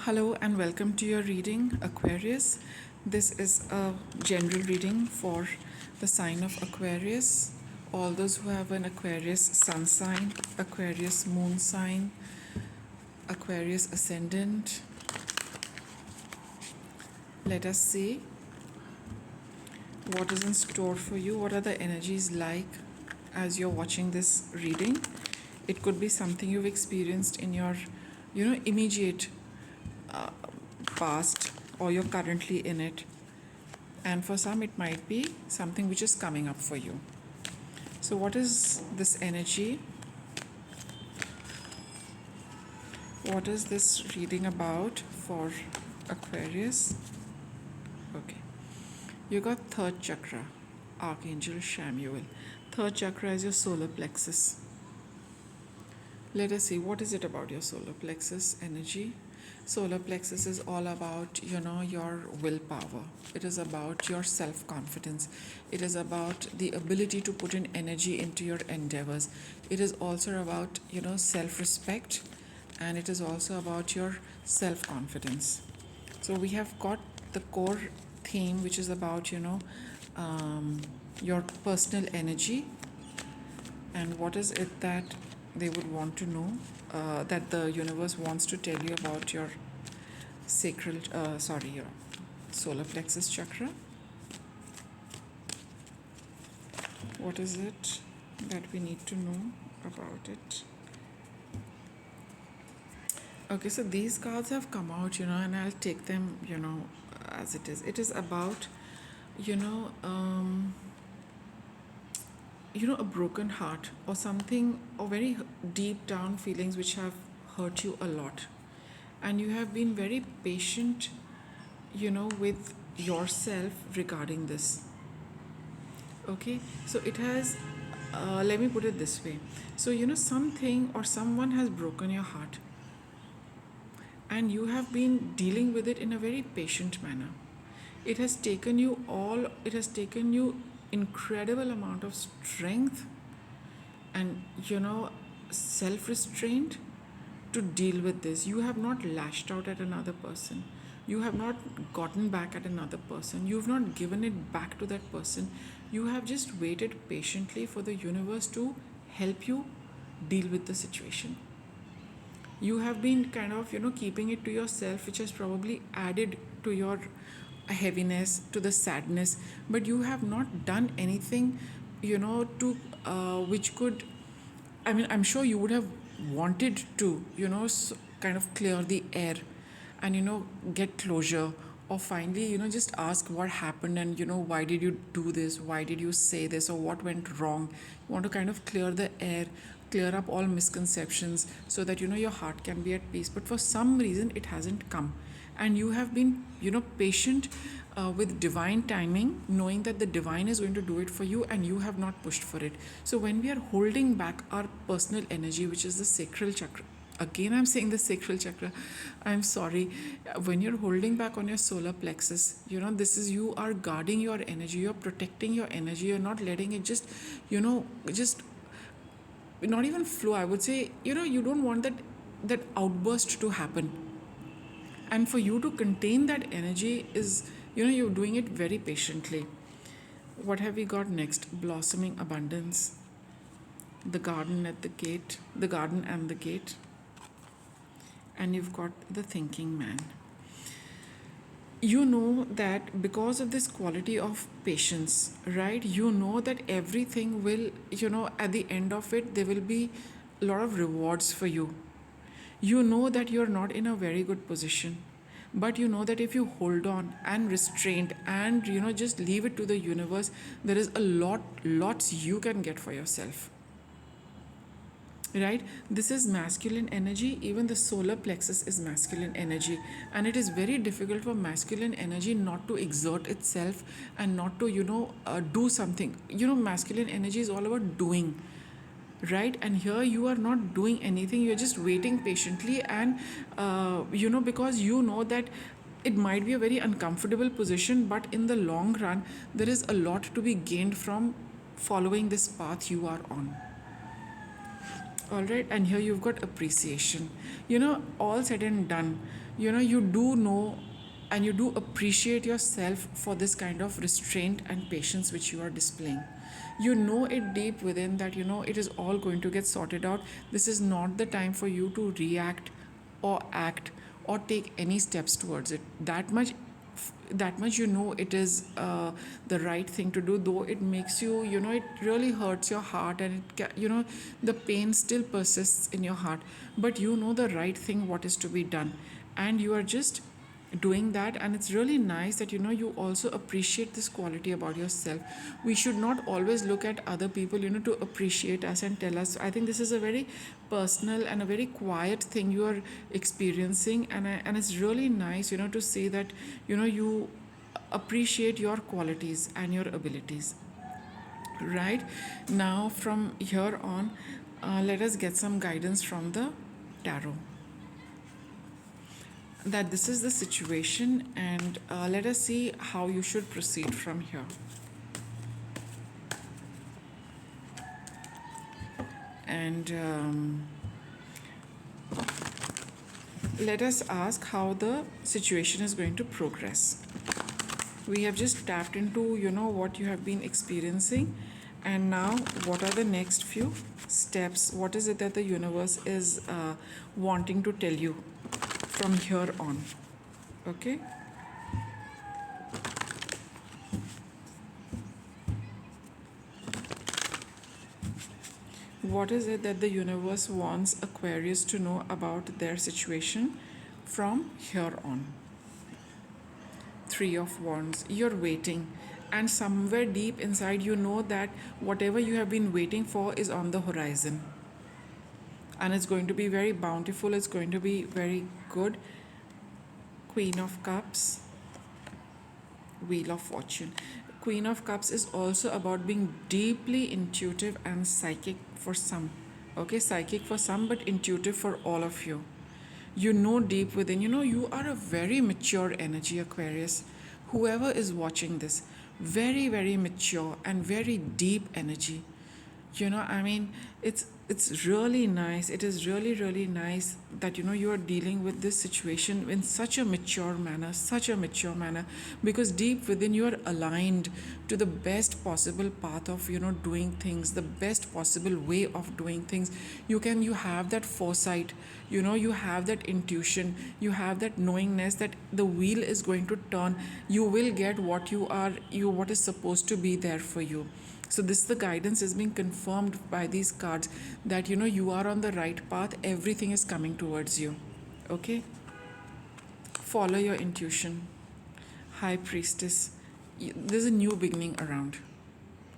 Hello and welcome to your reading, Aquarius. This is a general reading for the sign of Aquarius. All those who have an Aquarius sun sign, Aquarius moon sign, Aquarius ascendant. Let us see what is in store for you. What are the energies like as you're watching this reading? It could be something you've experienced in your, immediate past, or you're currently in it, and for some it might be something which is coming up for you. So what is this energy? What is this reading about for Aquarius? Okay, you got third chakra, Archangel Samuel. Third chakra is your solar plexus. Let us see, what is it about your solar plexus energy? Solar plexus is all about, your willpower. It is about your self-confidence. It is about the ability to put in energy into your endeavors. It is also about, self-respect, and it is also about your self-confidence. So we have got the core theme, which is about, your personal energy, and what is it that they would want to know, that the universe wants to tell you about your your solar plexus chakra. What is it that we need to know about it? Okay, so these cards have come out, and I'll take them, as it is. It is about, you know, um, a broken heart or something, or very deep down feelings which have hurt you a lot, and you have been very patient, with yourself regarding this. Okay, so it has, let me put it this way. So something or someone has broken your heart, and you have been dealing with it in a very patient manner. It has taken you incredible amount of strength and, self restraint to deal with this. You have not lashed out at another person. You have not gotten back at another person. You have not given it back to that person. You have just waited patiently for the universe to help you deal with the situation. You have been kind of, keeping it to yourself, which has probably added to your heaviness, to the sadness, but you have not done anything, to which could, I'm sure you would have wanted to, kind of clear the air and, get closure, or finally, just ask what happened, and, why did you do this? Why did you say this? Or what went wrong? You want to kind of clear the air, clear up all misconceptions, so that, your heart can be at peace. But for some reason, it hasn't come. And you have been, patient with divine timing, knowing that the divine is going to do it for you, and you have not pushed for it. So when we are holding back our personal energy, which is the sacral chakra, again I'm saying the sacral chakra, I'm sorry, when you're holding back on your solar plexus, this is, you are guarding your energy, you're protecting your energy, you're not letting it just, just not even flow, I would say. You don't want that outburst to happen, and for you to contain that energy is, you're doing it very patiently. What have we got next? Blossoming abundance, the garden at the gate, the garden and the gate, and you've got the thinking man. You know that because of this quality of patience, right, you know that everything will, at the end of it, there will be a lot of rewards for you. You know that you're not in a very good position, but you know that if you hold on and restrain and, just leave it to the universe, there is a lots you can get for yourself. Right? This is masculine energy. Even the solar plexus is masculine energy, and it is very difficult for masculine energy not to exert itself and not to, do something. Masculine energy is all about doing, right? And here you are not doing anything, you're just waiting patiently, and because you know that it might be a very uncomfortable position, but in the long run there is a lot to be gained from following this path you are on. All right, and here you've got appreciation. All said and done, you do know and you do appreciate yourself for this kind of restraint and patience which you are displaying. You know it deep within that it is all going to get sorted out. This is not the time for you to react or act or take any steps towards it. That much it is the right thing to do, though it makes you it really hurts your heart, and the pain still persists in your heart, but the right thing what is to be done, and you are just doing that. And it's really nice that you also appreciate this quality about yourself. We should not always look at other people to appreciate us and tell us. I think this is a very personal and a very quiet thing you are experiencing, and it's really nice to say that you appreciate your qualities and your abilities. Right now, from here on, let us get some guidance from the tarot, that this is the situation, and let us see how you should proceed from here. And let us ask how the situation is going to progress. We have just tapped into what you have been experiencing, and now what are the next few steps? What is it that the universe is wanting to tell you from here on? Okay. What is it that the universe wants Aquarius to know about their situation from here on? Three of Wands. You're waiting, and somewhere deep inside you know that whatever you have been waiting for is on the horizon, and it's going to be very bountiful, it's going to be very good. Queen of Cups, Wheel of Fortune. Queen of Cups is also about being deeply intuitive and psychic for some. Okay, psychic for some, but intuitive for all of you. Deep within, you are a very mature energy, Aquarius. Whoever is watching this, very, very mature and very deep energy. It's really nice. It is really, really nice that you are dealing with this situation in such a mature manner, because deep within you are aligned to the best possible path of doing things, the best possible way of doing things. You have that foresight, you have that intuition, you have that knowingness that the wheel is going to turn. You will get what is supposed to be there for you. So the guidance is being confirmed by these cards, that you are on the right path. Everything is coming towards you. Okay. Follow your intuition. High Priestess. There's a new beginning around.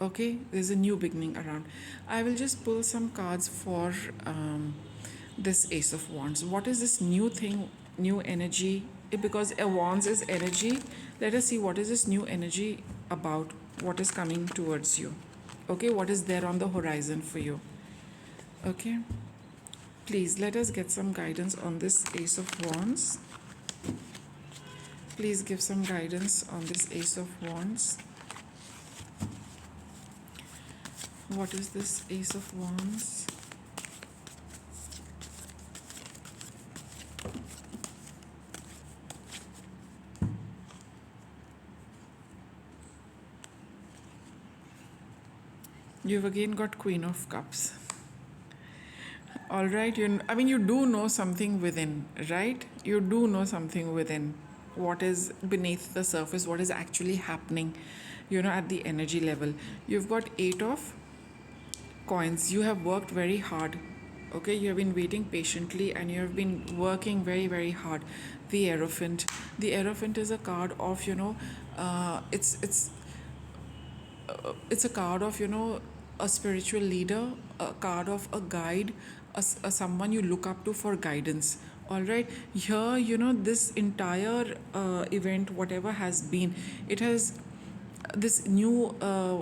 Okay, there's a new beginning around. I will just pull some cards for this Ace of Wands. What is this new thing, new energy? Because a Wands is energy. Let us see what is this new energy about, what is coming towards you. Okay, what is there on the horizon for you? Okay, please let us get some guidance on this Ace of Wands. Please give some guidance on this Ace of Wands. What is this Ace of Wands? You've again got Queen of Cups. All right, you do know something within, right? You do know something within. What is beneath the surface, what is actually happening, at the energy level. You've got 8 of Coins. You have worked very hard. Okay, you have been waiting patiently and you have been working very, very hard. The Hierophant. The Hierophant is a card of, it's a card of a spiritual leader, a card of a guide, someone you look up to for guidance. All right, here this entire event, whatever has been, it has this new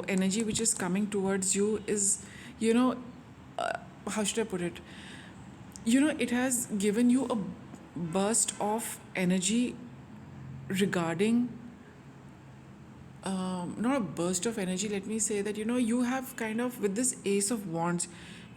energy which is coming towards you is how should I put it, it has given you a burst of energy regarding not a burst of energy, let me say that you have kind of, with this Ace of Wands,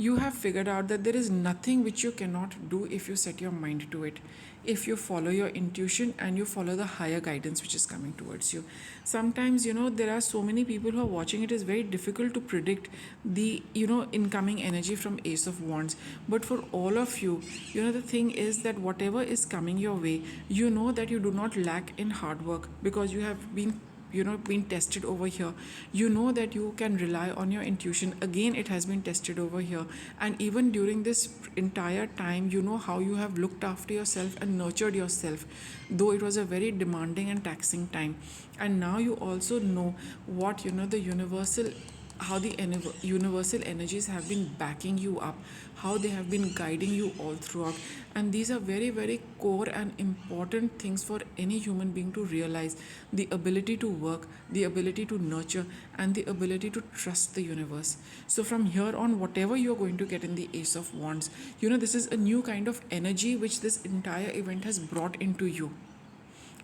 You have figured out that there is nothing which you cannot do if you set your mind to it, if you follow your intuition and you follow the higher guidance which is coming towards you. Sometimes, there are so many people who are watching, it is very difficult to predict the, incoming energy from Ace of Wands. But for all of you, the thing is that whatever is coming your way, you know that you do not lack in hard work, because you have been tested over here. You know that you can rely on your intuition. Again, it has been tested over here. And even during this entire time, you know how you have looked after yourself and nurtured yourself, though it was a very demanding and taxing time. And now you also know what, the universal, how the universal energies have been backing you up, how they have been guiding you all throughout. And these are very, very core and important things for any human being to realize: the ability to work, the ability to nurture, and the ability to trust the universe. So from here on, whatever you're going to get in the Ace of Wands, this is a new kind of energy which this entire event has brought into you.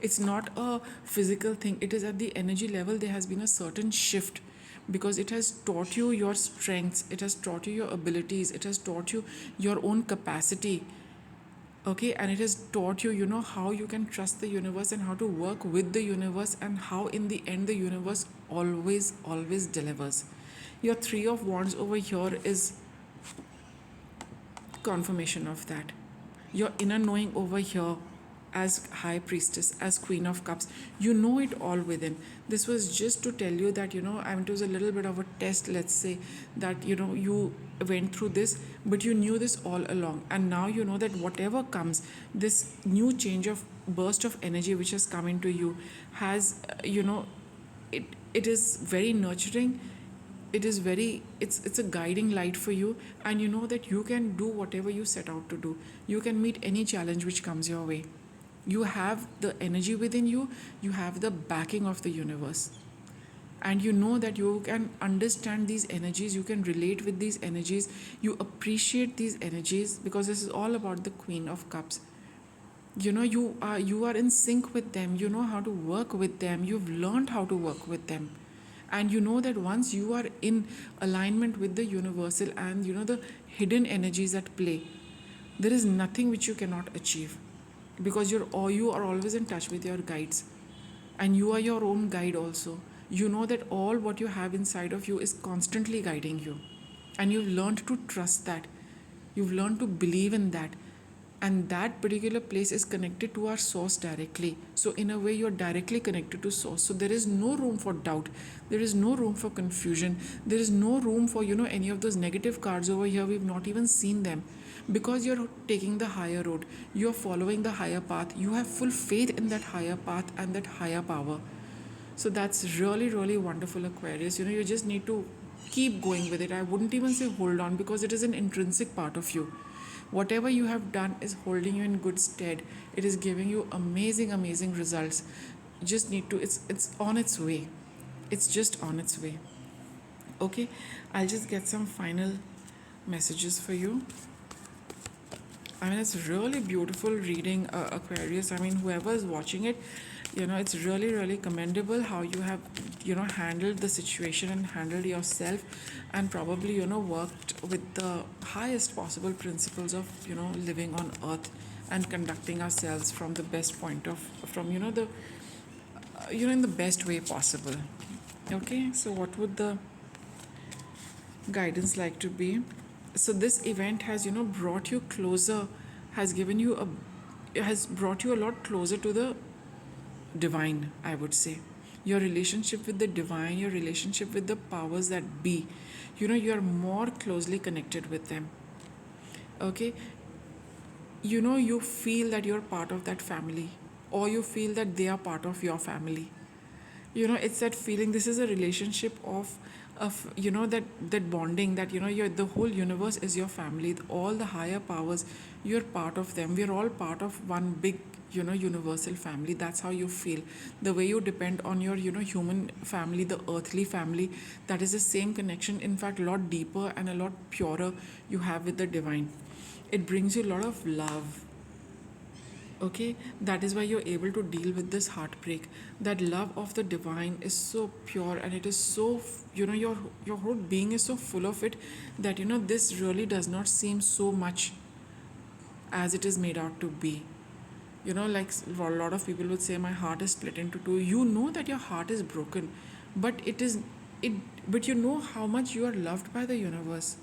It's not a physical thing, it is at the energy level. There has been a certain shift, because it has taught you your strengths, it has taught you your abilities, it has taught you your own capacity. Okay, and it has taught you, how you can trust the universe and how to work with the universe, and how in the end the universe always delivers. Your Three of Wands over here is confirmation of that. Your inner knowing over here, as High Priestess, as Queen of Cups, you know it all within. This was just to tell you that, it was a little bit of a test, let's say, that, you went through this, but you knew this all along. And now you know that whatever comes, this new change of burst of energy which has come into you has, it is very nurturing. It is very, it's a guiding light for you, and you know that you can do whatever you set out to do. You can meet any challenge which comes your way. You have the energy within you, you have the backing of the universe, and you know that you can understand these energies, you can relate with these energies, you appreciate these energies, because this is all about the Queen of Cups. You are in sync with them, you know how to work with them, you've learned how to work with them. And you know that once you are in alignment with the universal and the hidden energies at play, there is nothing which you cannot achieve, because you are always in touch with your guides, and you are your own guide also. You know that all what you have inside of you is constantly guiding you, and you've learned to trust that, you've learned to believe in that, and that particular place is connected to our source directly. So in a way, you're directly connected to source, so there is no room for doubt, there is no room for confusion, there is no room for any of those negative cards over here. We've not even seen them, because you're taking the higher road, you're following the higher path, you have full faith in that higher path and that higher power. So that's really, really wonderful, Aquarius. You just need to keep going with it. I wouldn't even say hold on, because it is an intrinsic part of you. Whatever you have done is holding you in good stead. It is giving you amazing results. You just need to, it's on its way. It's just on its way. Okay, I'll just get some final messages for you. It's really beautiful reading, Aquarius. Whoever is watching it, it's really, really commendable how you have, handled the situation and handled yourself, and probably, worked with the highest possible principles of, living on earth and conducting ourselves from the best point of, from, the, in the best way possible. Okay, so what would the guidance like to be? So this event has brought you closer, has given you has brought you a lot closer to the divine, I would say. Your relationship with the divine, your relationship with the powers that be, you are more closely connected with them. Okay, you feel that you're part of that family, or you feel that they are part of your family. It's that feeling. This is a relationship of that bonding, that the whole universe is your family, all the higher powers, you're part of them. We're all part of one big universal family. That's how you feel. The way you depend on your human family, the earthly family, that is the same connection, in fact a lot deeper and a lot purer, you have with the divine. It brings you a lot of love. Okay, that is why you're able to deal with this heartbreak. That love of the divine is so pure, and it is so your whole being is so full of it, that this really does not seem so much as it is made out to be. Like a lot of people would say, my heart is split into two. You know that your heart is broken, but it but you know how much you are loved by the universe.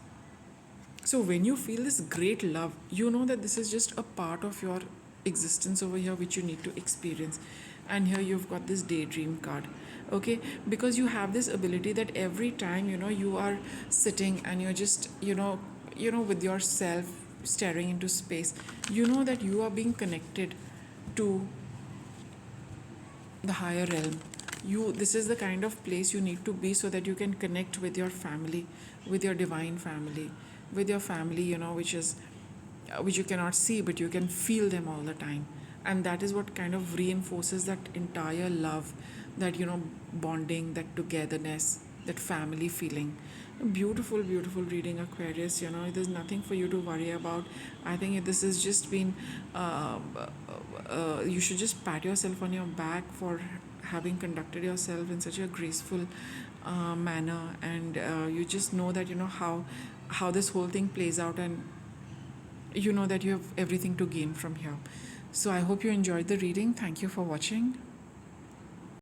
So when you feel this great love, you know that this is just a part of your existence over here which you need to experience. And here you've got this daydream card. Okay, because you have this ability that every time you are sitting and you're just with yourself staring into space, you know that you are being connected to the higher realm. This is the kind of place you need to be, so that you can connect with your family, with your divine family, with your family, which you cannot see, but you can feel them all the time. And that is what kind of reinforces that entire love, that bonding, that togetherness, that family feeling. Beautiful, beautiful reading, Aquarius. There's nothing for you to worry about. I think this has just been you should just pat yourself on your back for having conducted yourself in such a graceful manner. And you just know that how this whole thing plays out, and you know that you have everything to gain from here. So I hope you enjoyed the reading. Thank you for watching.